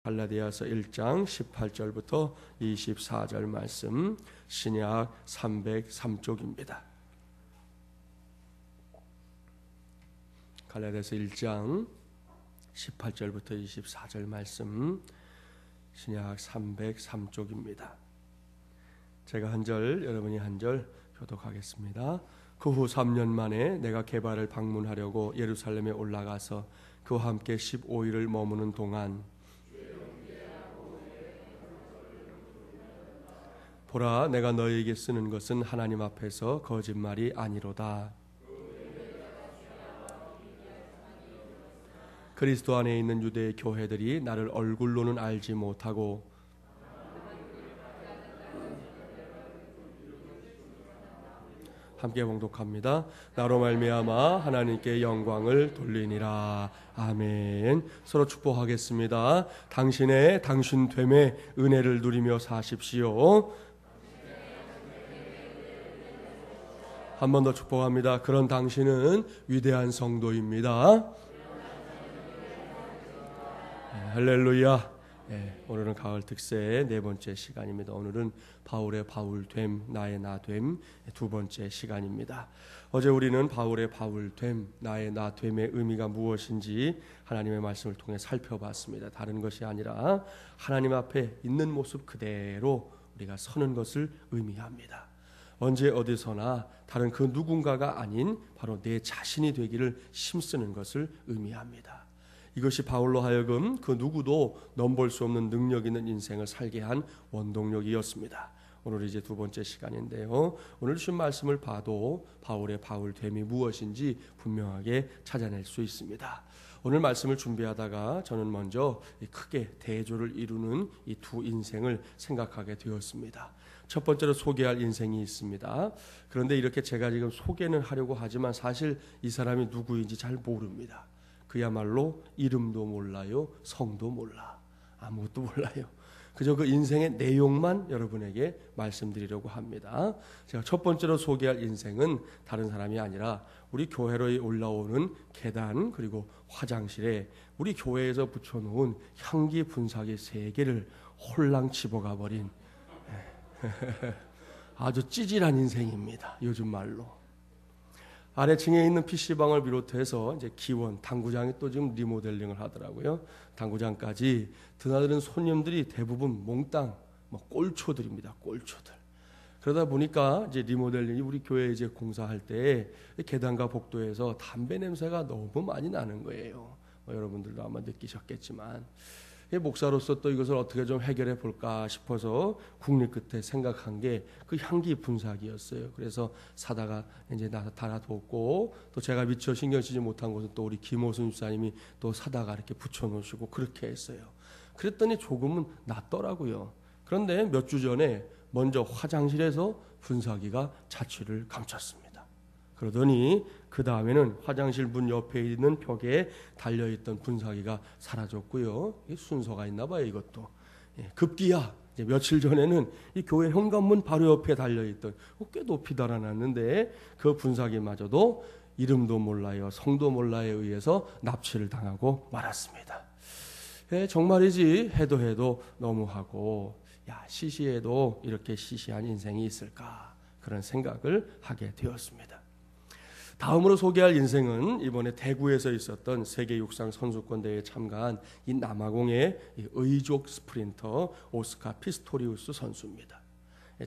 갈라디아서 1장 18절부터 24절 말씀, 신약 303쪽입니다. 갈라디아서 1장 18절부터 24절 말씀, 신약 303쪽입니다. 제가 한 절, 여러분이 한 절 교독하겠습니다. 그 후 3년 만에 내가 게바를 방문하려고 예루살렘에 올라가서 그와 함께 15일을 머무는 동안 보라, 내가 너희에게 쓰는 것은 하나님 앞에서 거짓말이 아니로다. 그리스도 안에 있는 유대의 교회들이 나를 얼굴로는 알지 못하고 함께 봉독합니다. 나로 말미암아 하나님께 영광을 돌리니라. 아멘. 서로 축복하겠습니다. 당신의 당신됨의 은혜를 누리며 사십시오. 한 번 더 축복합니다. 그런 당신은 위대한 성도입니다. 할렐루야. 오늘은 가을 특세의 네 번째 시간입니다. 오늘은 바울의 바울됨, 나의 나됨 두 번째 시간입니다. 어제 우리는 바울의 바울됨, 나의 나됨의 의미가 무엇인지 하나님의 말씀을 통해 살펴봤습니다. 다른 것이 아니라 하나님 앞에 있는 모습 그대로 우리가 서는 것을 의미합니다. 언제 어디서나 다른 그 누군가가 아닌 바로 내 자신이 되기를 힘쓰는 것을 의미합니다. 이것이 바울로 하여금 그 누구도 넘볼 수 없는 능력 있는 인생을 살게 한 원동력이었습니다. 오늘 이제 두 번째 시간인데요. 오늘 주신 말씀을 봐도 바울의 바울됨이 무엇인지 분명하게 찾아낼 수 있습니다. 오늘 말씀을 준비하다가 저는 먼저 크게 대조를 이루는 이 두 인생을 생각하게 되었습니다. 첫 번째로 소개할 인생이 있습니다. 그런데 이렇게 제가 지금 소개는 하려고 하지만 사실 이 사람이 누구인지 잘 모릅니다. 그야말로 이름도 몰라요, 성도 몰라, 아무것도 몰라요. 그저 그 인생의 내용만 여러분에게 말씀드리려고 합니다. 제가 첫 번째로 소개할 인생은 다른 사람이 아니라 우리 교회로 올라오는 계단 그리고 화장실에 우리 교회에서 붙여놓은 향기 분사기 3개를 홀랑 집어가 버린 아주 찌질한 인생입니다. 요즘 말로. 아래층에 있는 PC방을 비롯해서 이제 기원, 당구장이 또 지금 리모델링을 하더라고요. 당구장까지 드나드는 손님들이 대부분 몽땅 꼴초들입니다. 꼴초들. 그러다 보니까 이제 리모델링이 우리 교회 이제 공사할 때 계단과 복도에서 담배 냄새가 너무 많이 나는 거예요. 여러분들도 아마 느끼셨겠지만. 목사로서 또 이것을 어떻게 좀 해결해 볼까 싶어서 국립 끝에 생각한 게 그 향기 분사기였어요. 그래서 사다가 이제 달아뒀고 또 제가 미처 신경 쓰지 못한 것은 또 우리 김호순 집사님이 또 사다가 이렇게 붙여놓으시고 그렇게 했어요. 그랬더니 조금은 낫더라고요. 그런데 몇 주 전에 먼저 화장실에서 분사기가 자취를 감췄습니다. 그러더니 그 다음에는 화장실 문 옆에 있는 벽에 달려있던 분사기가 사라졌고요. 순서가 있나 봐요, 이것도. 급기야 이제 며칠 전에는 이 교회 현관문 바로 옆에 달려있던 꽤 높이 달아놨는데 그 분사기마저도 이름도 몰라요, 성도 몰라에 의해서 납치를 당하고 말았습니다. 정말이지 해도 너무하고 시시해도 이렇게 시시한 인생이 있을까 그런 생각을 하게 되었습니다. 다음으로 소개할 인생은 이번에 대구에서 있었던 세계 육상 선수권 대회에 참가한 이 남아공의 의족 스프린터 오스카 피스토리우스 선수입니다.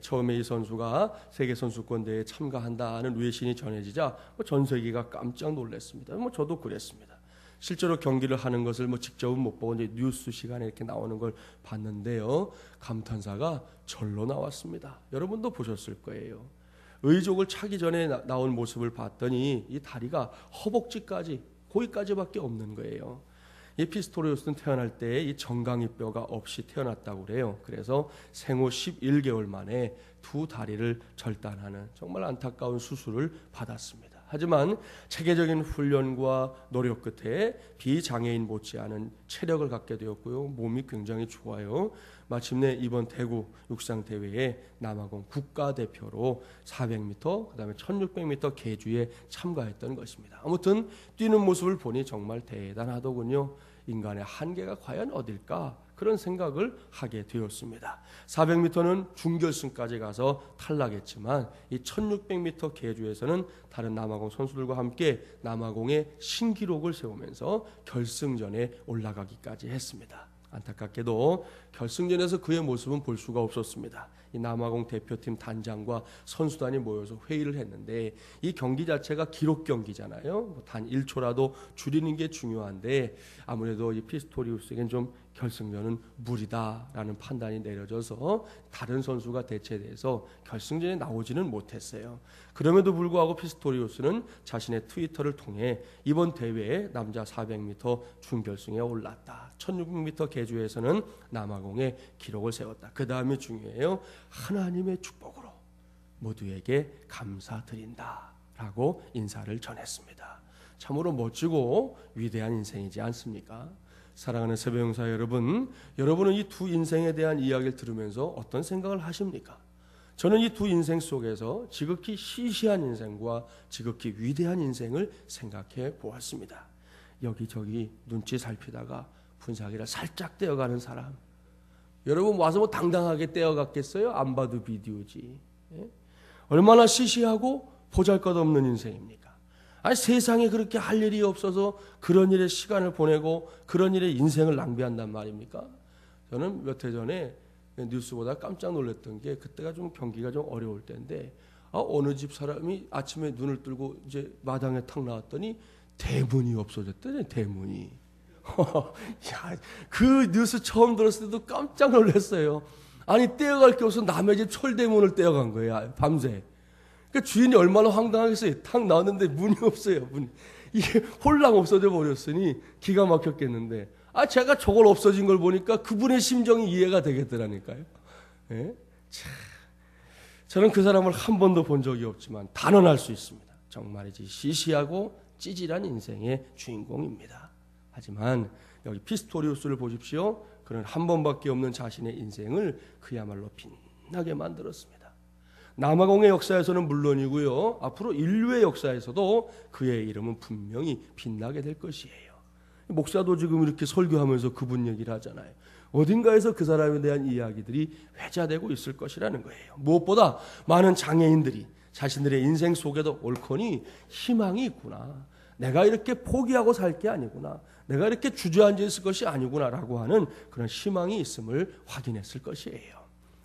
처음에 이 선수가 세계 선수권 대회에 참가한다는 외신이 전해지자 전 세계가 깜짝 놀랐습니다. 저도 그랬습니다. 실제로 경기를 하는 것을 직접은 못 보고 이제 뉴스 시간에 이렇게 나오는 걸 봤는데요. 감탄사가 절로 나왔습니다. 여러분도 보셨을 거예요. 의족을 차기 전에 나온 모습을 봤더니 이 다리가 허벅지까지 거기까지밖에 없는 거예요. 이 피스토리우스는 태어날 때 이 정강이 뼈가 없이 태어났다고 그래요. 그래서 생후 11개월 만에 두 다리를 절단하는 정말 안타까운 수술을 받았습니다. 하지만 체계적인 훈련과 노력 끝에 비장애인 못지않은 체력을 갖게 되었고요. 몸이 굉장히 좋아요. 마침내 이번 대구 육상대회에 남아공 국가대표로 400m, 그 다음에 1600m 계주에 참가했던 것입니다. 아무튼 뛰는 모습을 보니 정말 대단하더군요. 인간의 한계가 과연 어딜까? 그런 생각을 하게 되었습니다. 400m는 준결승까지 가서 탈락했지만 이 1600m 계주에서는 다른 남아공 선수들과 함께 남아공의 신기록을 세우면서 결승전에 올라가기까지 했습니다. 안타깝게도 결승전에서 그의 모습은 볼 수가 없었습니다. 이 남아공 대표팀 단장과 선수단이 모여서 회의를 했는데 이 경기 자체가 기록 경기잖아요. 단 1초라도 줄이는 게 중요한데 아무래도 이 피스토리우스에겐 좀 결승전은 무리다라는 판단이 내려져서 다른 선수가 대체돼서 결승전에 나오지는 못했어요. 그럼에도 불구하고 피스토리우스는 자신의 트위터를 통해 이번 대회에 남자 400m 준결승에 올랐다. 1600m 계주에서는 남아공의 기록을 세웠다. 그 다음이 중요해요. 하나님의 축복으로 모두에게 감사드린다 라고 인사를 전했습니다. 참으로 멋지고 위대한 인생이지 않습니까? 사랑하는 새벽용사 여러분, 여러분은 이 두 인생에 대한 이야기를 들으면서 어떤 생각을 하십니까? 저는 이 두 인생 속에서 지극히 시시한 인생과 지극히 위대한 인생을 생각해 보았습니다. 여기저기 눈치 살피다가 분사기를 살짝 떼어가는 사람, 여러분 와서 뭐 당당하게 떼어갔겠어요? 안 봐도 비디오지. 예? 얼마나 시시하고 보잘것없는 인생입니까? 아니 세상에 그렇게 할 일이 없어서 그런 일에 시간을 보내고 그런 일에 인생을 낭비한단 말입니까? 저는 몇 해 전에 뉴스 보다 깜짝 놀랐던 게 그때가 좀 경기가 좀 어려울 때인데 어느 집 사람이 아침에 눈을 뜨고 이제 마당에 탁 나왔더니 대문이 없어졌더니 대문이. 야, 그 뉴스 처음 들었을 때도 깜짝 놀랐어요. 아니 떼어갈 게 없어 남의 집 철대문을 떼어간 거야 밤새. 그러니까 주인이 얼마나 황당하겠어요. 탁 나왔는데 문이 없어요. 문. 이게 홀랑 없어져 버렸으니 기가 막혔겠는데 제가 저걸 없어진 걸 보니까 그분의 심정이 이해가 되겠더라니까요. 예? 참, 저는 그 사람을 한 번도 본 적이 없지만 단언할 수 있습니다. 정말이지 시시하고 찌질한 인생의 주인공입니다. 하지만 여기 피스토리우스를 보십시오. 그는 한 번밖에 없는 자신의 인생을 그야말로 빛나게 만들었습니다. 남아공의 역사에서는 물론이고요. 앞으로 인류의 역사에서도 그의 이름은 분명히 빛나게 될 것이에요. 목사도 지금 이렇게 설교하면서 그분 얘기를 하잖아요. 어딘가에서 그 사람에 대한 이야기들이 회자되고 있을 것이라는 거예요. 무엇보다 많은 장애인들이 자신들의 인생 속에도 옳거니 희망이 있구나. 내가 이렇게 포기하고 살 게 아니구나. 내가 이렇게 주저앉아 있을 것이 아니구나라고 하는 그런 희망이 있음을 확인했을 것이에요.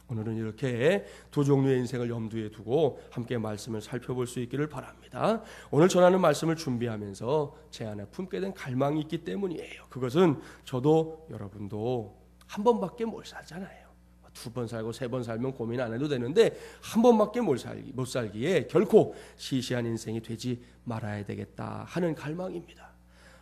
오늘은 이렇게 두 종류의 인생을 염두에 두고 함께 말씀을 살펴볼 수 있기를 바랍니다. 오늘 전하는 말씀을 준비하면서 제 안에 품게 된 갈망이 있기 때문이에요. 그것은 저도 여러분도 한 번밖에 못 살잖아요. 두 번 살고 세 번 살면 고민 안 해도 되는데 한 번밖에 못 살기에 결코 시시한 인생이 되지 말아야 되겠다 하는 갈망입니다.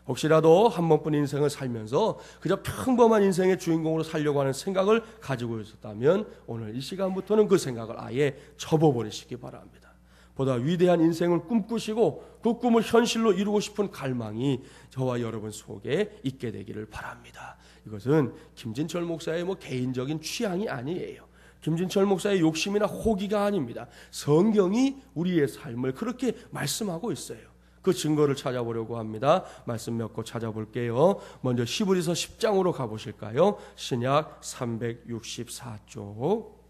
혹시라도 한 번뿐 인생을 살면서 그저 평범한 인생의 주인공으로 살려고 하는 생각을 가지고 있었다면 오늘 이 시간부터는 그 생각을 아예 접어버리시기 바랍니다. 보다 위대한 인생을 꿈꾸시고 그 꿈을 현실로 이루고 싶은 갈망이 저와 여러분 속에 있게 되기를 바랍니다. 이것은 김진철 목사의 개인적인 취향이 아니에요. 김진철 목사의 욕심이나 호기가 아닙니다. 성경이 우리의 삶을 그렇게 말씀하고 있어요. 그 증거를 찾아보려고 합니다. 말씀 몇 거 찾아볼게요. 먼저 히브리서 10장으로 가보실까요? 신약 364쪽.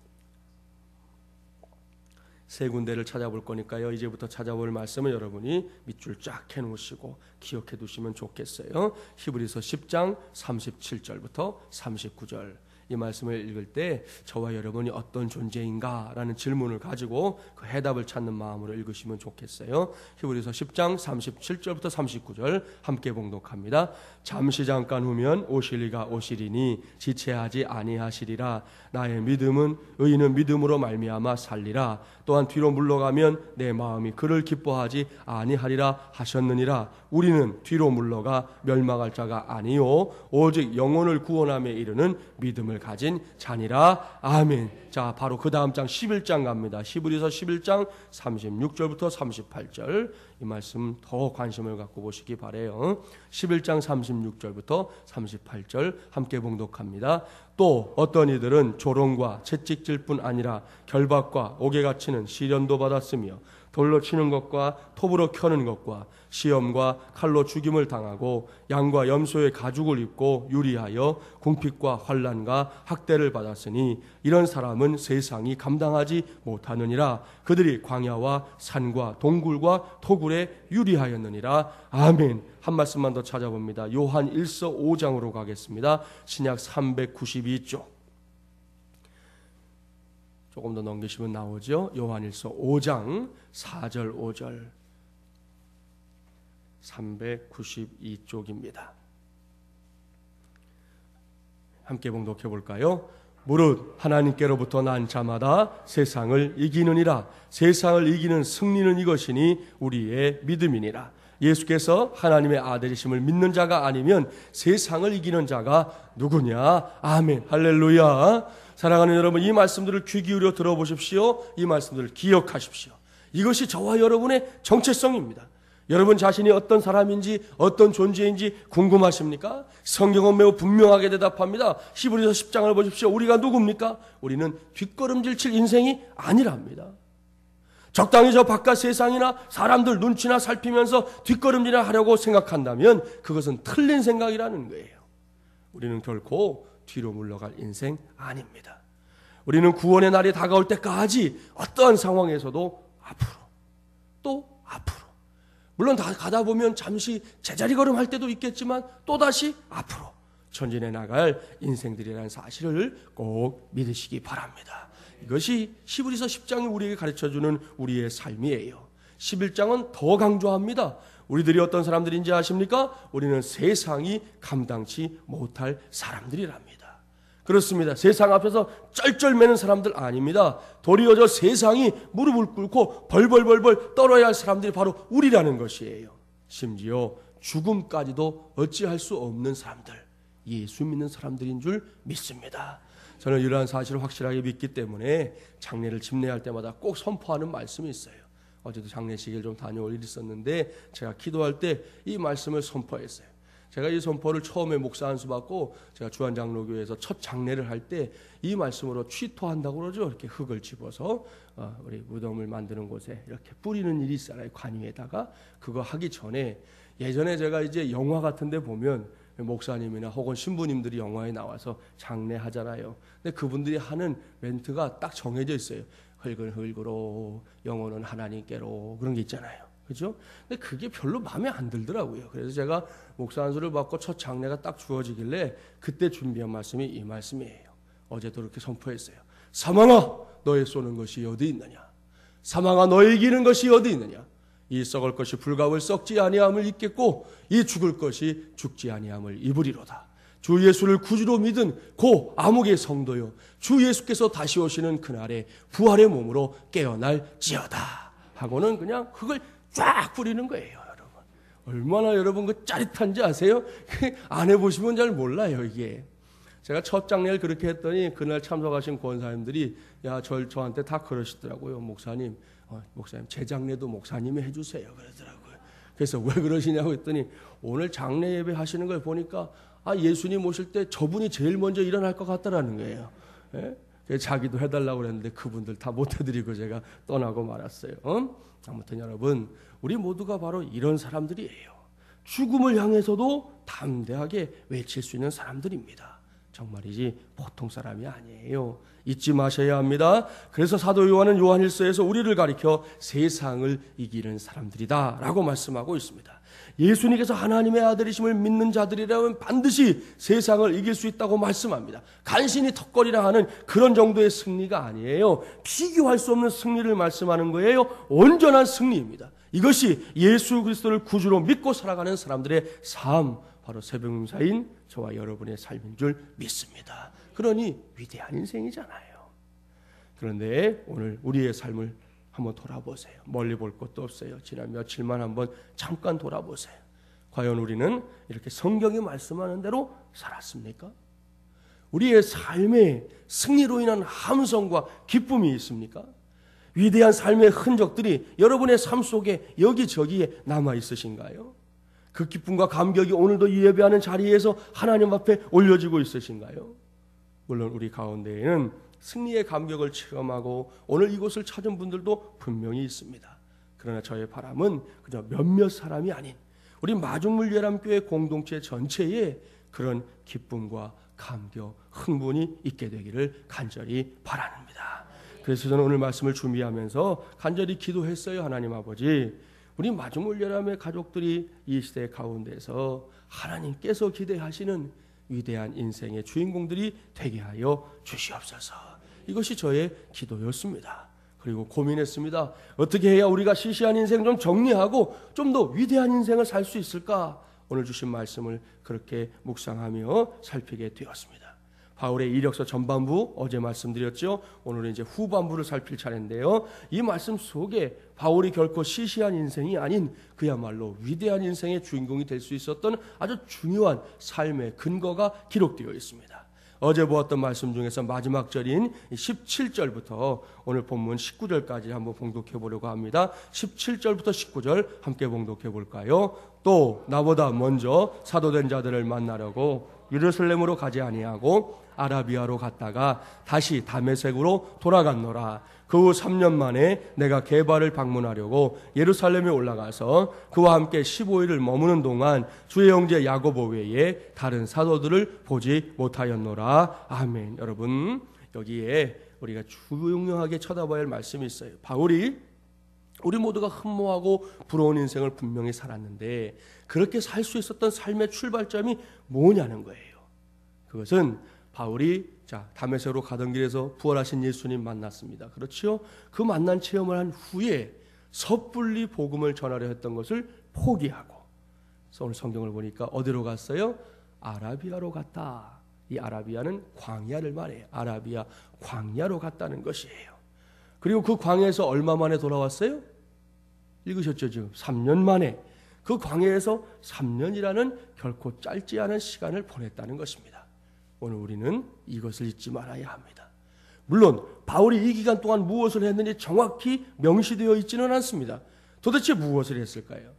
세 군데를 찾아볼 거니까요. 이제부터 찾아볼 말씀은 여러분이 밑줄 쫙 해놓으시고 기억해 두시면 좋겠어요. 히브리서 10장 37절부터 39절. 이 말씀을 읽을 때 저와 여러분이 어떤 존재인가라는 질문을 가지고 그 해답을 찾는 마음으로 읽으시면 좋겠어요. 히브리서 10장 37절부터 39절 함께 봉독합니다. 잠시 잠깐 후면 오실 이가 오시리니 지체하지 아니하시리라. 나의 믿음은 의인은 믿음으로 말미암아 살리라. 또한 뒤로 물러가면 내 마음이 그를 기뻐하지 아니하리라 하셨느니라. 우리는 뒤로 물러가 멸망할 자가 아니요 오직 영혼을 구원함에 이르는 믿음을 가진 자니라. 아멘. 자, 바로 그 다음 장 11장 갑니다. 히브리서 11장 36절부터 38절. 이 말씀 더 관심을 갖고 보시기 바라요. 11장 36절부터 38절 함께 봉독합니다. 또 어떤 이들은 조롱과 채찍질 뿐 아니라 결박과 옥에 갇히는 시련도 받았으며 돌로 치는 것과 톱으로 켜는 것과 시험과 칼로 죽임을 당하고 양과 염소의 가죽을 입고 유리하여 궁핍과 환난과 학대를 받았으니 이런 사람은 세상이 감당하지 못하느니라. 그들이 광야와 산과 동굴과 토굴에 유리하였느니라. 아멘. 한 말씀만 더 찾아봅니다. 요한 1서 5장으로 가겠습니다. 신약 392쪽. 조금 더 넘기시면 나오죠. 요한 1서 5장 4절 5절 392쪽입니다. 함께 봉독해 볼까요? 무릇 하나님께로부터 난 자마다 세상을 이기느니라. 세상을 이기는 승리는 이것이니 우리의 믿음이니라. 예수께서 하나님의 아들이심을 믿는 자가 아니면 세상을 이기는 자가 누구냐? 아멘. 할렐루야. 사랑하는 여러분, 이 말씀들을 귀 기울여 들어보십시오. 이 말씀들을 기억하십시오. 이것이 저와 여러분의 정체성입니다. 여러분 자신이 어떤 사람인지 어떤 존재인지 궁금하십니까? 성경은 매우 분명하게 대답합니다. 히브리서 10장을 보십시오. 우리가 누굽니까? 우리는 뒷걸음질 칠 인생이 아니랍니다. 적당히 저 바깥 세상이나 사람들 눈치나 살피면서 뒷걸음질을 하려고 생각한다면 그것은 틀린 생각이라는 거예요. 우리는 결코 뒤로 물러갈 인생 아닙니다. 우리는 구원의 날이 다가올 때까지 어떠한 상황에서도 앞으로 또 앞으로, 물론 다 가다 보면 잠시 제자리 걸음할 때도 있겠지만 또다시 앞으로 전진해 나갈 인생들이라는 사실을 꼭 믿으시기 바랍니다. 이것이 히브리서 10장이 우리에게 가르쳐주는 우리의 삶이에요. 11장은 더 강조합니다. 우리들이 어떤 사람들인지 아십니까? 우리는 세상이 감당치 못할 사람들이랍니다. 그렇습니다. 세상 앞에서 쩔쩔매는 사람들 아닙니다. 도리어 저 세상이 무릎을 꿇고 벌벌벌벌 떨어야 할 사람들이 바로 우리라는 것이에요. 심지어 죽음까지도 어찌할 수 없는 사람들, 예수 믿는 사람들인 줄 믿습니다. 저는 이러한 사실을 확실하게 믿기 때문에 장례를 집례할 때마다 꼭 선포하는 말씀이 있어요. 어제도 장례식을 좀 다녀올 일이 있었는데 제가 기도할 때 이 말씀을 선포했어요. 제가 이 선포를 처음에 목사 안수 받고 제가 주한장로교회에서 첫 장례를 할 때 이 말씀으로 취토한다고 그러죠. 이렇게 흙을 집어서 우리 무덤을 만드는 곳에 이렇게 뿌리는 일이 있잖아요. 관 위에다가. 그거 하기 전에 예전에 제가 이제 영화 같은 데 보면 목사님이나 혹은 신부님들이 영화에 나와서 장례하잖아요. 근데 그분들이 하는 멘트가 딱 정해져 있어요. 흙은 흙으로, 영혼은 하나님께로, 그런 게 있잖아요. 그죠? 근데 그게 별로 마음에 안 들더라고요. 그래서 제가 목사 안수를 받고 첫 장례가 딱 주어지길래 그때 준비한 말씀이 이 말씀이에요. 어제도 이렇게 선포했어요. 사망아, 너의 쏘는 것이 어디 있느냐? 사망아, 너의 이기는 것이 어디 있느냐? 이 썩을 것이 불갑을 썩지 아니함을 입겠고 이 죽을 것이 죽지 아니함을 입으리로다. 주 예수를 구주로 믿은 고 암흑의 성도요, 주 예수께서 다시 오시는 그날에 부활의 몸으로 깨어날지어다 하고는 그냥 흙을 쫙 뿌리는 거예요. 여러분, 얼마나 여러분 그 짜릿한지 아세요? 안 해보시면 잘 몰라요. 이게 제가 첫 장례를 그렇게 했더니 그날 참석하신 권사님들이 저한테 다 그러시더라고요. 목사님 제 장례도 목사님이 해주세요 그러더라고요. 그래서 왜 그러시냐고 했더니 오늘 장례 예배 하시는 걸 보니까 예수님 오실 때 저분이 제일 먼저 일어날 것 같다라는 거예요. 예? 그래서 자기도 해달라고 그랬는데 그분들 다 못 해드리고 제가 떠나고 말았어요. 아무튼 여러분, 우리 모두가 바로 이런 사람들이에요. 죽음을 향해서도 담대하게 외칠 수 있는 사람들입니다. 정말이지 보통 사람이 아니에요. 잊지 마셔야 합니다. 그래서 사도 요한은 요한일서에서 우리를 가리켜 세상을 이기는 사람들이다 라고 말씀하고 있습니다. 예수님께서 하나님의 아들이심을 믿는 자들이라면 반드시 세상을 이길 수 있다고 말씀합니다. 간신히 턱걸이라 하는 그런 정도의 승리가 아니에요. 비교할 수 없는 승리를 말씀하는 거예요. 온전한 승리입니다. 이것이 예수 그리스도를 구주로 믿고 살아가는 사람들의 삶, 바로 새벽명사인 저와 여러분의 삶인 줄 믿습니다. 그러니 위대한 인생이잖아요. 그런데 오늘 우리의 삶을 한번 돌아보세요. 멀리 볼 것도 없어요. 지난 며칠만 한번 잠깐 돌아보세요. 과연 우리는 이렇게 성경이 말씀하는 대로 살았습니까? 우리의 삶에 승리로 인한 함성과 기쁨이 있습니까? 위대한 삶의 흔적들이 여러분의 삶 속에 여기저기에 남아 있으신가요? 그 기쁨과 감격이 오늘도 예배하는 자리에서 하나님 앞에 올려지고 있으신가요? 물론 우리 가운데에는 승리의 감격을 체험하고 오늘 이곳을 찾은 분들도 분명히 있습니다. 그러나 저의 바람은 그저 몇몇 사람이 아닌 우리 마중물예람교회 공동체 전체에 그런 기쁨과 감격, 흥분이 있게 되기를 간절히 바랍니다. 그래서 저는 오늘 말씀을 준비하면서 간절히 기도했어요. 하나님 아버지, 우리 마중물예람의 가족들이 이 시대 가운데서 하나님께서 기대하시는 위대한 인생의 주인공들이 되게 하여 주시옵소서. 이것이 저의 기도였습니다. 그리고 고민했습니다. 어떻게 해야 우리가 시시한 인생 좀 정리하고 좀 더 위대한 인생을 살 수 있을까? 오늘 주신 말씀을 그렇게 묵상하며 살피게 되었습니다. 바울의 이력서 전반부 어제 말씀드렸죠. 오늘은 이제 후반부를 살필 차례인데요. 이 말씀 속에 바울이 결코 시시한 인생이 아닌 그야말로 위대한 인생의 주인공이 될 수 있었던 아주 중요한 삶의 근거가 기록되어 있습니다. 어제 보았던 말씀 중에서 마지막 절인 17절부터 오늘 본문 19절까지 한번 봉독해 보려고 합니다. 17절부터 19절 함께 봉독해 볼까요? 또 나보다 먼저 사도된 자들을 만나려고 예루살렘으로 가지 아니하고 아라비아로 갔다가 다시 다메섹으로 돌아갔노라. 그 후 3년 만에 내가 게바를 방문하려고 예루살렘에 올라가서 그와 함께 15일을 머무는 동안 주의 형제 야고보 외에 다른 사도들을 보지 못하였노라. 아멘. 여러분, 여기에 우리가 중요하게 쳐다봐야 할 말씀이 있어요. 바울이 우리 모두가 흠모하고 부러운 인생을 분명히 살았는데 그렇게 살 수 있었던 삶의 출발점이 뭐냐는 거예요. 그것은 바울이 다메섹으로 가던 길에서 부활하신 예수님 만났습니다. 그렇죠? 그 만난 체험을 한 후에 섣불리 복음을 전하려 했던 것을 포기하고 오늘 성경을 보니까 어디로 갔어요? 아라비아로 갔다. 이 아라비아는 광야를 말해요. 아라비아 광야로 갔다는 것이에요. 그리고 그 광야에서 얼마 만에 돌아왔어요? 읽으셨죠? 지금 3년 만에. 그 광야에서 3년이라는 결코 짧지 않은 시간을 보냈다는 것입니다. 오늘 우리는 이것을 잊지 말아야 합니다. 물론 바울이 이 기간 동안 무엇을 했는지 정확히 명시되어 있지는 않습니다. 도대체 무엇을 했을까요?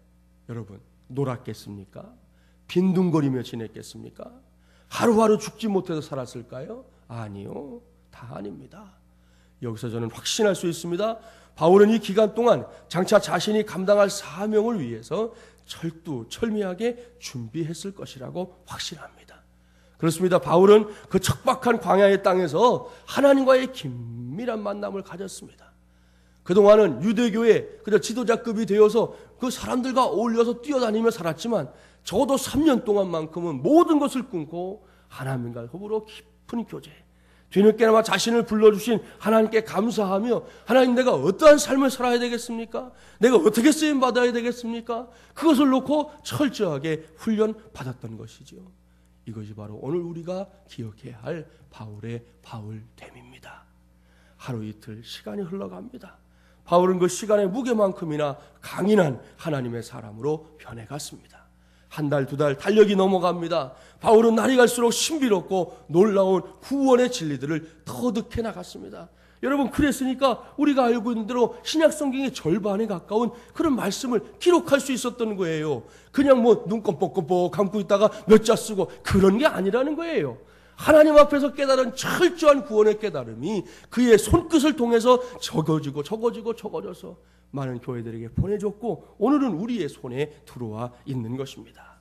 여러분, 놀았겠습니까? 빈둥거리며 지냈겠습니까? 하루하루 죽지 못해서 살았을까요? 아니요, 다 아닙니다. 여기서 저는 확신할 수 있습니다. 바울은 이 기간 동안 장차 자신이 감당할 사명을 위해서 철두철미하게 준비했을 것이라고 확신합니다. 그렇습니다. 바울은 그 척박한 광야의 땅에서 하나님과의 긴밀한 만남을 가졌습니다. 그동안은 유대교의 그저 지도자급이 되어서 그 사람들과 어울려서 뛰어다니며 살았지만 적어도 3년 동안만큼은 모든 것을 끊고 하나님과 더불어 깊은 교제, 뒤늦게나마 자신을 불러주신 하나님께 감사하며 하나님, 내가 어떠한 삶을 살아야 되겠습니까? 내가 어떻게 쓰임받아야 되겠습니까? 그것을 놓고 철저하게 훈련받았던 것이죠. 이것이 바로 오늘 우리가 기억해야 할 바울의 바울됨입니다. 하루 이틀 시간이 흘러갑니다. 바울은 그 시간의 무게만큼이나 강인한 하나님의 사람으로 변해갔습니다. 한 달, 두 달 달력이 넘어갑니다. 바울은 날이 갈수록 신비롭고 놀라운 구원의 진리들을 터득해 나갔습니다. 여러분, 그랬으니까 우리가 알고 있는 대로 신약 성경의 절반에 가까운 그런 말씀을 기록할 수 있었던 거예요. 그냥 눈 껌뻑껌뻑 감고 있다가 몇 자 쓰고 그런 게 아니라는 거예요. 하나님 앞에서 깨달은 철저한 구원의 깨달음이 그의 손끝을 통해서 적어져서 많은 교회들에게 보내줬고 오늘은 우리의 손에 들어와 있는 것입니다.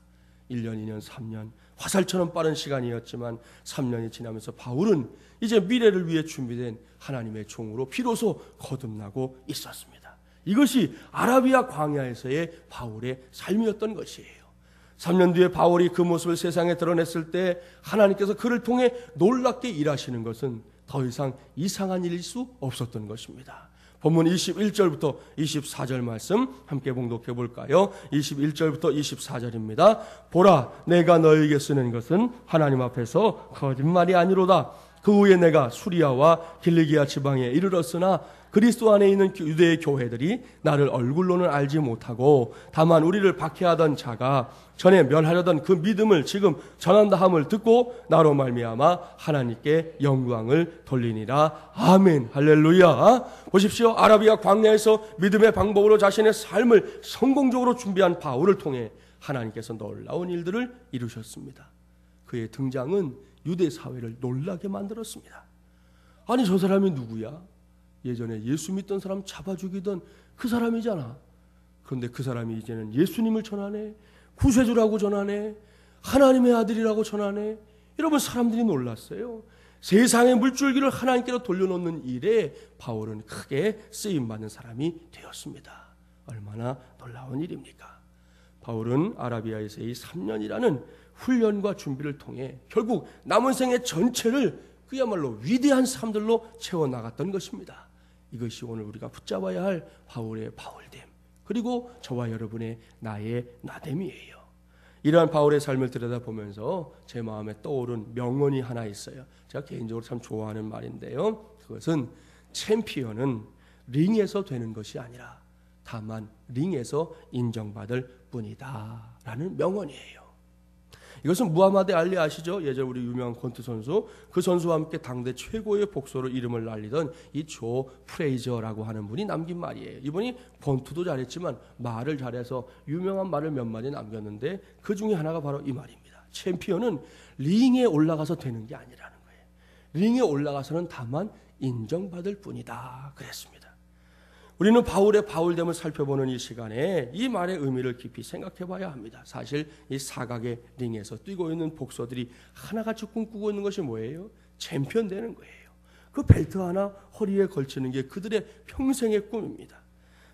1년, 2년, 3년 화살처럼 빠른 시간이었지만 3년이 지나면서 바울은 이제 미래를 위해 준비된 하나님의 종으로 비로소 거듭나고 있었습니다. 이것이 아라비아 광야에서의 바울의 삶이었던 것이에요. 3년 뒤에 바울이 그 모습을 세상에 드러냈을 때 하나님께서 그를 통해 놀랍게 일하시는 것은 더 이상 이상한 일일 수 없었던 것입니다. 본문 21절부터 24절 말씀 함께 봉독해 볼까요? 21절부터 24절입니다. 보라, 내가 너에게 쓰는 것은 하나님 앞에서 거짓말이 아니로다. 그 후에 내가 수리아와 길리기아 지방에 이르렀으나 그리스도 안에 있는 유대의 교회들이 나를 얼굴로는 알지 못하고 다만 우리를 박해하던 자가 전에 멸하려던 그 믿음을 지금 전한다 함을 듣고 나로 말미암아 하나님께 영광을 돌리니라. 아멘. 할렐루야. 보십시오. 아라비아 광야에서 믿음의 방법으로 자신의 삶을 성공적으로 준비한 바울을 통해 하나님께서 놀라운 일들을 이루셨습니다. 그의 등장은 유대 사회를 놀라게 만들었습니다. 아니, 저 사람이 누구야? 예전에 예수 믿던 사람 잡아 죽이던 그 사람이잖아. 그런데 그 사람이 이제는 예수님을 전하네, 구세주라고 전하네, 하나님의 아들이라고 전하네. 여러분, 사람들이 놀랐어요. 세상의 물줄기를 하나님께로 돌려놓는 일에 바울은 크게 쓰임받는 사람이 되었습니다. 얼마나 놀라운 일입니까? 바울은 아라비아에서 이 3년이라는 훈련과 준비를 통해 결국 남은 생애 전체를 그야말로 위대한 삶들로 채워나갔던 것입니다. 이것이 오늘 우리가 붙잡아야 할 바울의 바울됨, 그리고 저와 여러분의 나의 나됨이에요. 이러한 바울의 삶을 들여다보면서 제 마음에 떠오른 명언이 하나 있어요. 제가 개인적으로 참 좋아하는 말인데요. 그것은 챔피언은 링에서 되는 것이 아니라 다만 링에서 인정받을 뿐이다 라는 명언이에요. 이것은 무하마드 알리 아시죠? 예전 우리 유명한 권투 선수, 그 선수와 함께 당대 최고의 복서로 이름을 날리던 이 조 프레이저라고 하는 분이 남긴 말이에요. 이분이 권투도 잘했지만 말을 잘해서 유명한 말을 몇 마디 남겼는데 그 중에 하나가 바로 이 말입니다. 챔피언은 링에 올라가서 되는 게 아니라는 거예요. 링에 올라가서는 다만 인정받을 뿐이다 그랬습니다. 우리는 바울의 바울됨을 살펴보는 이 시간에 이 말의 의미를 깊이 생각해 봐야 합니다. 사실 이 사각의 링에서 뛰고 있는 복서들이 하나같이 꿈꾸고 있는 것이 뭐예요? 챔피언 되는 거예요. 그 벨트 하나 허리에 걸치는 게 그들의 평생의 꿈입니다.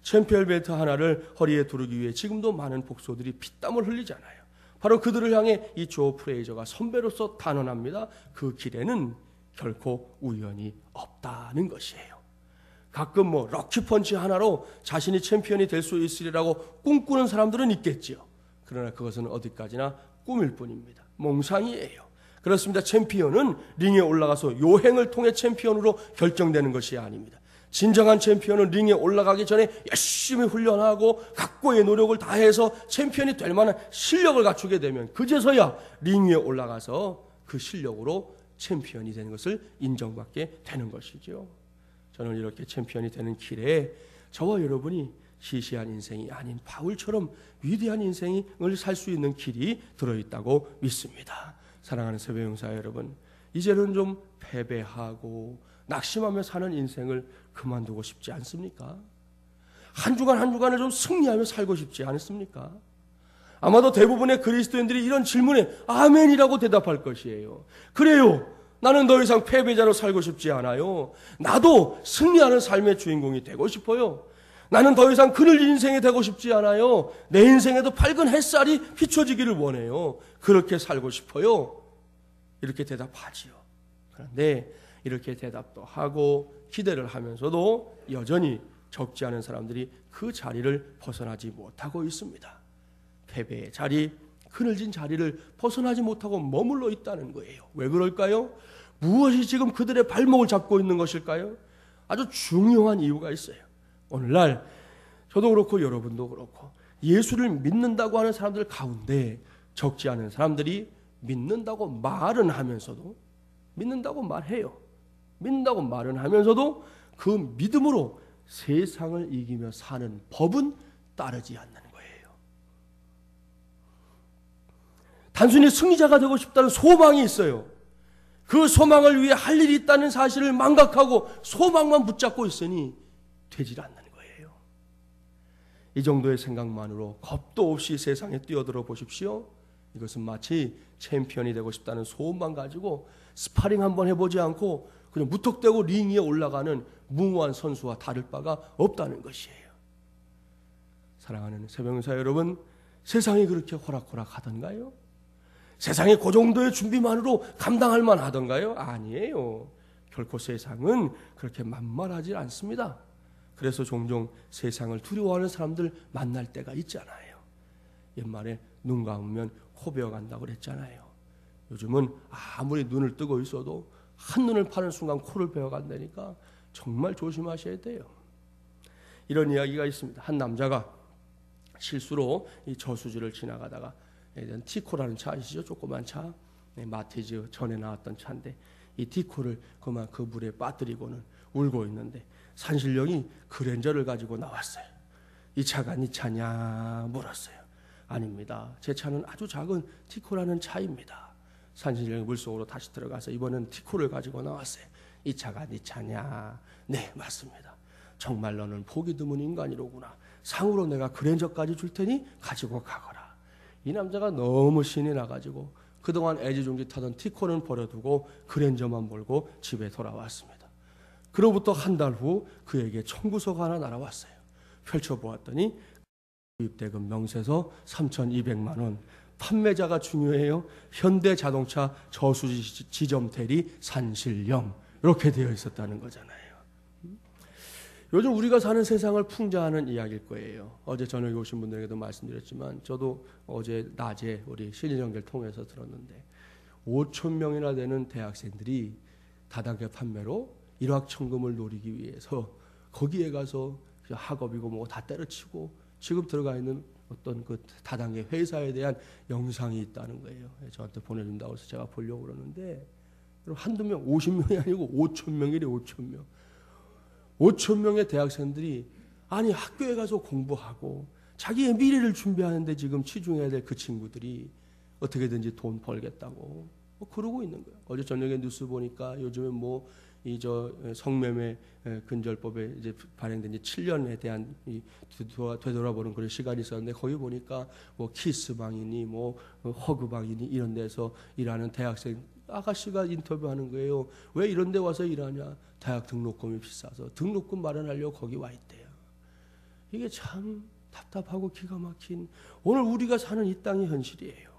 챔피언 벨트 하나를 허리에 두르기 위해 지금도 많은 복서들이 피땀을 흘리잖아요. 바로 그들을 향해 이 조 프레이저가 선배로서 단언합니다. 그 길에는 결코 우연이 없다는 것이에요. 가끔 럭키펀치 하나로 자신이 챔피언이 될 수 있으리라고 꿈꾸는 사람들은 있겠지요. 그러나 그것은 어디까지나 꿈일 뿐입니다. 몽상이에요. 그렇습니다. 챔피언은 링에 올라가서 요행을 통해 챔피언으로 결정되는 것이 아닙니다. 진정한 챔피언은 링에 올라가기 전에 열심히 훈련하고 각고의 노력을 다해서 챔피언이 될 만한 실력을 갖추게 되면 그제서야 링 위에 올라가서 그 실력으로 챔피언이 되는 것을 인정받게 되는 것이죠. 저는 이렇게 챔피언이 되는 길에 저와 여러분이 시시한 인생이 아닌 바울처럼 위대한 인생을 살 수 있는 길이 들어있다고 믿습니다. 사랑하는 세배용사 여러분, 이제는 좀 패배하고 낙심하며 사는 인생을 그만두고 싶지 않습니까? 한 주간 한 주간을 좀 승리하며 살고 싶지 않습니까? 아마도 대부분의 그리스도인들이 이런 질문에 아멘이라고 대답할 것이에요. 그래요. 나는 더 이상 패배자로 살고 싶지 않아요. 나도 승리하는 삶의 주인공이 되고 싶어요. 나는 더 이상 그늘 인생이 되고 싶지 않아요. 내 인생에도 밝은 햇살이 비춰지기를 원해요. 그렇게 살고 싶어요. 이렇게 대답하지요. 그런데 이렇게 대답도 하고 기대를 하면서도 여전히 적지 않은 사람들이 그 자리를 벗어나지 못하고 있습니다. 패배의 자리, 그늘진 자리를 벗어나지 못하고 머물러 있다는 거예요. 왜 그럴까요? 무엇이 지금 그들의 발목을 잡고 있는 것일까요? 아주 중요한 이유가 있어요. 오늘날 저도 그렇고 여러분도 그렇고 예수를 믿는다고 하는 사람들 가운데 적지 않은 사람들이 믿는다고 말은 하면서도 믿는다고 말해요. 믿는다고 말은 하면서도 그 믿음으로 세상을 이기며 사는 법은 따르지 않는 거예요. 단순히 승리자가 되고 싶다는 소망이 있어요. 그 소망을 위해 할 일이 있다는 사실을 망각하고 소망만 붙잡고 있으니 되질 않는 거예요. 이 정도의 생각만으로 겁도 없이 세상에 뛰어들어 보십시오. 이것은 마치 챔피언이 되고 싶다는 소원만 가지고 스파링 한번 해보지 않고 그냥 무턱대고 링 위에 올라가는 무모한 선수와 다를 바가 없다는 것이에요. 사랑하는 세병사 여러분, 세상이 그렇게 호락호락하던가요? 세상에 그 정도의 준비만으로 감당할 만하던가요? 아니에요. 결코 세상은 그렇게 만만하지 않습니다. 그래서 종종 세상을 두려워하는 사람들 만날 때가 있잖아요. 옛말에 눈 감으면 코 베어간다고 그랬잖아요. 요즘은 아무리 눈을 뜨고 있어도 한눈을 파는 순간 코를 베어간다니까 정말 조심하셔야 돼요. 이런 이야기가 있습니다. 한 남자가 실수로 이 저수지를 지나가다가 티코라는 차 아시죠? 조그만 차. 마티즈 전에 나왔던 차인데 이 티코를 그만 그 물에 빠뜨리고는 울고 있는데 산신령이 그랜저를 가지고 나왔어요. 이 차가 네 차냐 물었어요. 아닙니다. 제 차는 아주 작은 티코라는 차입니다. 산신령이 물속으로 다시 들어가서 이번엔 티코를 가지고 나왔어요. 이 차가 네 차냐? 네, 맞습니다. 정말 너는 보기 드문 인간이로구나. 상으로 내가 그랜저까지 줄 테니 가지고 가거라. 이 남자가 너무 신이 나가지고 그동안 애지중지 타던 티코는 버려두고 그랜저만 몰고 집에 돌아왔습니다. 그로부터 한 달 후 그에게 청구서가 하나 날아왔어요. 펼쳐보았더니 구입대금 명세서 3,200만 원, 판매자가 중요해요. 현대자동차 저수지점 대리 산실령, 이렇게 되어 있었다는 거잖아요. 요즘 우리가 사는 세상을 풍자하는 이야기일 거예요. 어제 저녁에 오신 분들에게도 말씀드렸지만 저도 어제 낮에 우리 신일연결 통해서 들었는데 5천 명이나 되는 대학생들이 다단계 판매로 일확천금을 노리기 위해서 거기에 가서 학업이고 뭐 다 때려치고 지금 들어가 있는 어떤 그 다단계 회사에 대한 영상이 있다는 거예요. 저한테 보내준다고 해서 제가 보려고 그러는데 한두 명, 50명이 아니고 5천 명이래. 5천 명. 5천 명의 대학생들이 아니 학교에 가서 공부하고 자기의 미래를 준비하는데 지금 치중해야 될 그 친구들이 어떻게든지 돈 벌겠다고 그러고 있는 거예요. 어제 저녁에 뉴스 보니까 요즘에 뭐 이 성매매 근절법에 이제 발행된 지 7년에 대한 되돌아보는 그런 시간이 있었는데 거기 보니까 뭐 키스방이니 뭐 허그방이니 이런 데서 일하는 대학생 아가씨가 인터뷰하는 거예요. 왜 이런 데 와서 일하냐? 대학 등록금이 비싸서 등록금 마련하려고 거기 와 있대요. 이게 참 답답하고 기가 막힌 오늘 우리가 사는 이 땅의 현실이에요.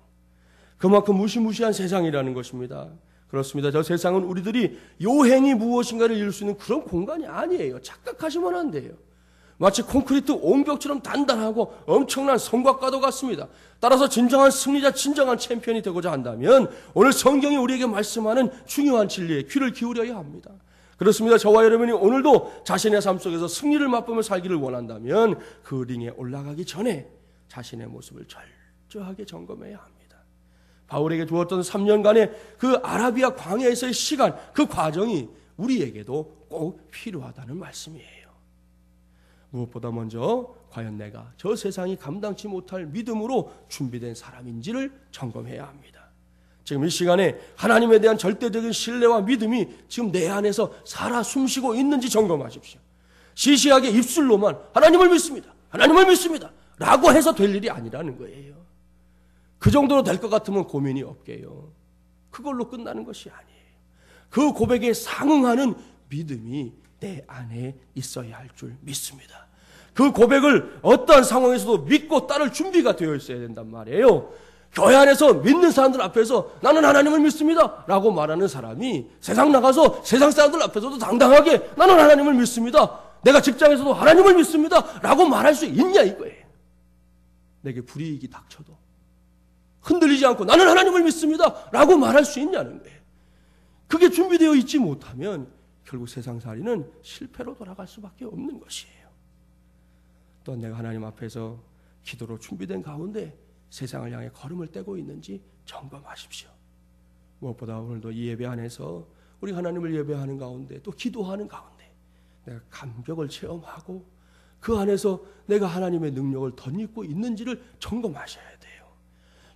그만큼 무시무시한 세상이라는 것입니다. 그렇습니다. 저 세상은 우리들이 요행이 무엇인가를 이룰 수 있는 그런 공간이 아니에요. 착각하시면 안 돼요. 마치 콘크리트 옹벽처럼 단단하고 엄청난 성곽과도 같습니다. 따라서 진정한 승리자, 진정한 챔피언이 되고자 한다면 오늘 성경이 우리에게 말씀하는 중요한 진리에 귀를 기울여야 합니다. 그렇습니다. 저와 여러분이 오늘도 자신의 삶 속에서 승리를 맛보며 살기를 원한다면 그 링에 올라가기 전에 자신의 모습을 철저하게 점검해야 합니다. 바울에게 주었던 3년간의 그 아라비아 광야에서의 시간, 그 과정이 우리에게도 꼭 필요하다는 말씀이에요. 무엇보다 먼저 과연 내가 저 세상이 감당치 못할 믿음으로 준비된 사람인지를 점검해야 합니다. 지금 이 시간에 하나님에 대한 절대적인 신뢰와 믿음이 지금 내 안에서 살아 숨쉬고 있는지 점검하십시오. 시시하게 입술로만 하나님을 믿습니다. 하나님을 믿습니다. 라고 해서 될 일이 아니라는 거예요. 그 정도로 될 것 같으면 고민이 없게요. 그걸로 끝나는 것이 아니에요. 그 고백에 상응하는 믿음이 내 안에 있어야 할 줄 믿습니다. 그 고백을 어떠한 상황에서도 믿고 따를 준비가 되어 있어야 된단 말이에요. 교회 안에서 믿는 사람들 앞에서 나는 하나님을 믿습니다 라고 말하는 사람이 세상 나가서 세상 사람들 앞에서도 당당하게 나는 하나님을 믿습니다, 내가 직장에서도 하나님을 믿습니다 라고 말할 수 있냐 이거예요. 내게 불이익이 닥쳐도 흔들리지 않고 나는 하나님을 믿습니다 라고 말할 수 있냐는 거예요. 그게 준비되어 있지 못하면 결국 세상살이는 실패로 돌아갈 수밖에 없는 것이에요. 또 내가 하나님 앞에서 기도로 준비된 가운데 세상을 향해 걸음을 떼고 있는지 점검하십시오. 무엇보다 오늘도 이 예배 안에서 우리 하나님을 예배하는 가운데 또 기도하는 가운데 내가 감격을 체험하고 그 안에서 내가 하나님의 능력을 덧입고 있는지를 점검하셔야 돼요.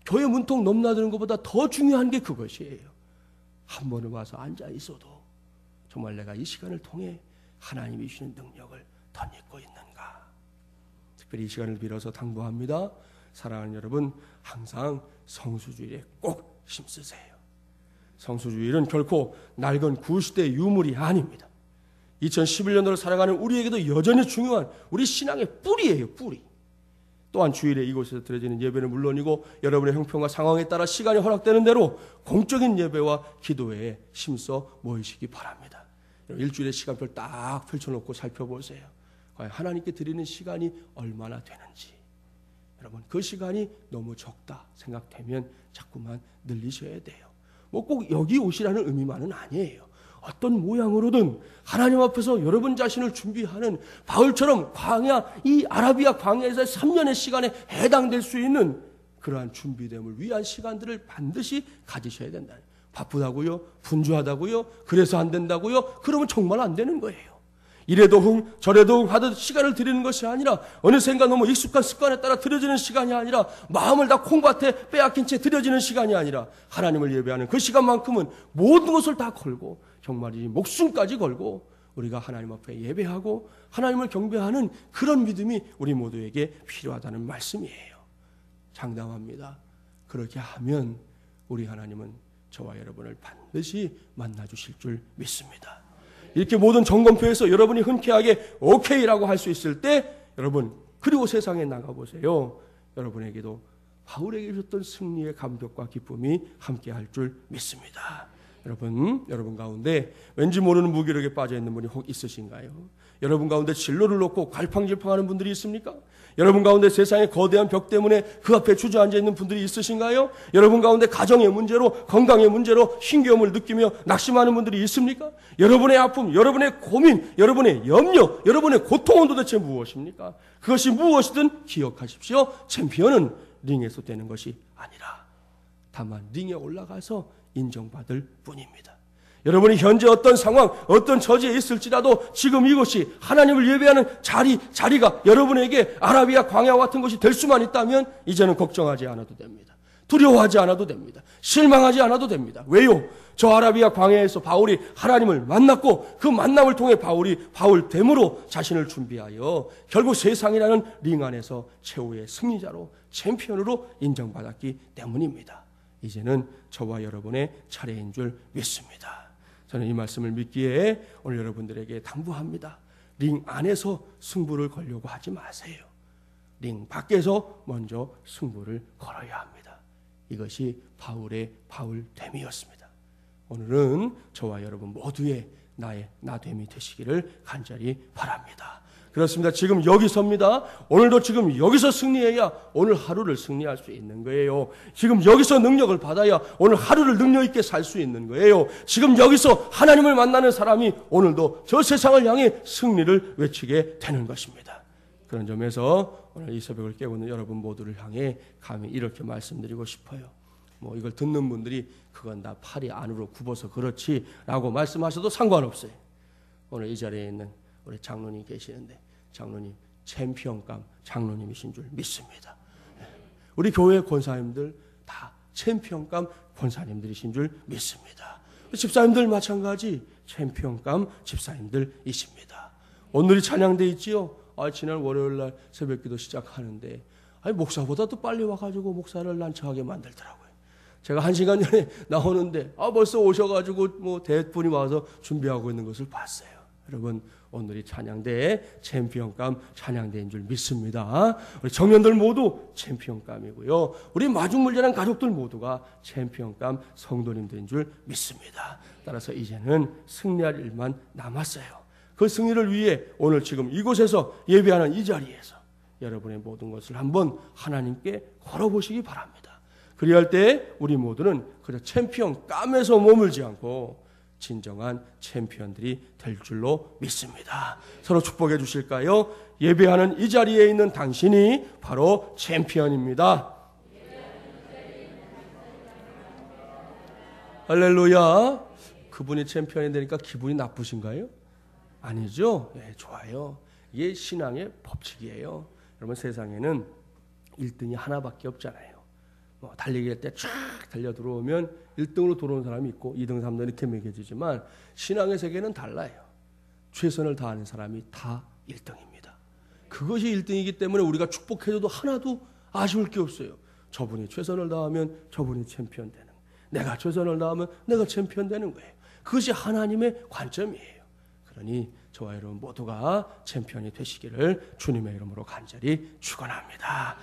교회 문턱 넘나드는 것보다 더 중요한 게 그것이에요. 한 번은 와서 앉아 있어도 정말 내가 이 시간을 통해 하나님이 주시는 능력을 덧입고 있는가. 특별히 이 시간을 빌어서 당부합니다. 사랑하는 여러분, 항상 성수주일에 꼭 힘쓰세요. 성수주일은 결코 낡은 구시대의 유물이 아닙니다. 2011년도를 살아가는 우리에게도 여전히 중요한 우리 신앙의 뿌리예요. 뿌리. 또한 주일에 이곳에서 드려지는 예배는 물론이고 여러분의 형편과 상황에 따라 시간이 허락되는 대로 공적인 예배와 기도회에 힘써 모이시기 바랍니다. 일주일의 시간표를 딱 펼쳐놓고 살펴보세요. 과연 하나님께 드리는 시간이 얼마나 되는지. 여러분 그 시간이 너무 적다 생각되면 자꾸만 늘리셔야 돼요. 뭐 꼭 여기 오시라는 의미만은 아니에요. 어떤 모양으로든 하나님 앞에서 여러분 자신을 준비하는 바울처럼 광야, 이 아라비아 광야에서 3년의 시간에 해당될 수 있는 그러한 준비됨을 위한 시간들을 반드시 가지셔야 된다. 바쁘다고요? 분주하다고요? 그래서 안 된다고요? 그러면 정말 안 되는 거예요. 이래도 흥 저래도 흥 하듯 시간을 드리는 것이 아니라 어느샌가 너무 익숙한 습관에 따라 드려지는 시간이 아니라 마음을 다 콩밭에 빼앗긴 채 드려지는 시간이 아니라 하나님을 예배하는 그 시간만큼은 모든 것을 다 걸고 정말 이 목숨까지 걸고 우리가 하나님 앞에 예배하고 하나님을 경배하는 그런 믿음이 우리 모두에게 필요하다는 말씀이에요. 장담합니다. 그렇게 하면 우리 하나님은 저와 여러분을 반드시 만나주실 줄 믿습니다. 이렇게 모든 점검표에서 여러분이 흔쾌하게 오케이라고 할 수 있을 때 여러분 그리고 세상에 나가보세요. 여러분에게도 바울에게 주셨던 승리의 감격과 기쁨이 함께할 줄 믿습니다. 여러분 가운데 왠지 모르는 무기력에 빠져있는 분이 혹 있으신가요? 여러분 가운데 진로를 놓고 갈팡질팡하는 분들이 있습니까? 여러분 가운데 세상의 거대한 벽 때문에 그 앞에 주저앉아 있는 분들이 있으신가요? 여러분 가운데 가정의 문제로, 건강의 문제로 힘겨움을 느끼며 낙심하는 분들이 있습니까? 여러분의 아픔, 여러분의 고민, 여러분의 염려, 여러분의 고통은 도대체 무엇입니까? 그것이 무엇이든 기억하십시오. 챔피언은 링에서 되는 것이 아니라 다만 링에 올라가서 인정받을 뿐입니다. 여러분이 현재 어떤 상황, 어떤 처지에 있을지라도 지금 이것이 하나님을 예배하는 자리가 여러분에게 아라비아 광야와 같은 것이 될 수만 있다면 이제는 걱정하지 않아도 됩니다. 두려워하지 않아도 됩니다. 실망하지 않아도 됩니다. 왜요? 저 아라비아 광야에서 바울이 하나님을 만났고 그 만남을 통해 바울이 바울됨으로 자신을 준비하여 결국 세상이라는 링 안에서 최후의 승리자로 챔피언으로 인정받았기 때문입니다. 이제는 저와 여러분의 차례인 줄 믿습니다. 저는 이 말씀을 믿기에 오늘 여러분들에게 당부합니다. 링 안에서 승부를 걸려고 하지 마세요. 링 밖에서 먼저 승부를 걸어야 합니다. 이것이 바울의 바울됨이었습니다. 오늘은 저와 여러분 모두의 나의 나됨이 되시기를 간절히 바랍니다. 그렇습니다. 지금 여기서입니다. 오늘도 지금 여기서 승리해야 오늘 하루를 승리할 수 있는 거예요. 지금 여기서 능력을 받아야 오늘 하루를 능력 있게 살 수 있는 거예요. 지금 여기서 하나님을 만나는 사람이 오늘도 저 세상을 향해 승리를 외치게 되는 것입니다. 그런 점에서 오늘 이 새벽을 깨우는 여러분 모두를 향해 감히 이렇게 말씀드리고 싶어요. 이걸 듣는 분들이 그건 다 팔이 안으로 굽어서 그렇지 라고 말씀하셔도 상관없어요. 오늘 이 자리에 있는 우리 장로님 계시는데 장로님 챔피언감 장로님이신 줄 믿습니다. 우리 교회 권사님들 다 챔피언감 권사님들이신 줄 믿습니다. 집사님들 마찬가지 챔피언감 집사님들이십니다. 오늘이 찬양돼 있지요. 지난 월요일날 새벽기도 시작하는데 목사보다 도 빨리 와가지고 목사를 난처하게 만들더라고요. 제가 1시간 전에 나오는데 벌써 오셔가지고 대분이 와서 준비하고 있는 것을 봤어요. 여러분 오늘이 찬양대의 챔피언감 찬양대인 줄 믿습니다. 우리 청년들 모두 챔피언감이고요. 우리 마중물자란 가족들 모두가 챔피언감 성도님들인 줄 믿습니다. 따라서 이제는 승리할 일만 남았어요. 그 승리를 위해 오늘 지금 이곳에서 예배하는 이 자리에서 여러분의 모든 것을 한번 하나님께 걸어보시기 바랍니다. 그리할 때 우리 모두는 그저 챔피언감에서 머물지 않고 진정한 챔피언들이 될 줄로 믿습니다. 서로 축복해 주실까요? 예배하는 이 자리에 있는 당신이 바로 챔피언입니다. 할렐루야. 그분이 챔피언이 되니까 기분이 나쁘신가요? 아니죠. 네, 좋아요. 이게 신앙의 법칙이에요. 여러분 세상에는 1등이 하나밖에 없잖아요. 달리기 할 때 쫙 달려 들어오면 1등으로 들어온 사람이 있고 2등, 3등 이렇게 매겨지지만 신앙의 세계는 달라요. 최선을 다하는 사람이 다 1등입니다. 그것이 1등이기 때문에 우리가 축복해줘도 하나도 아쉬울 게 없어요. 저분이 최선을 다하면 저분이 챔피언 되는 거예요. 내가 최선을 다하면 내가 챔피언 되는 거예요. 그것이 하나님의 관점이에요. 그러니 저와 여러분 모두가 챔피언이 되시기를 주님의 이름으로 간절히 축원합니다.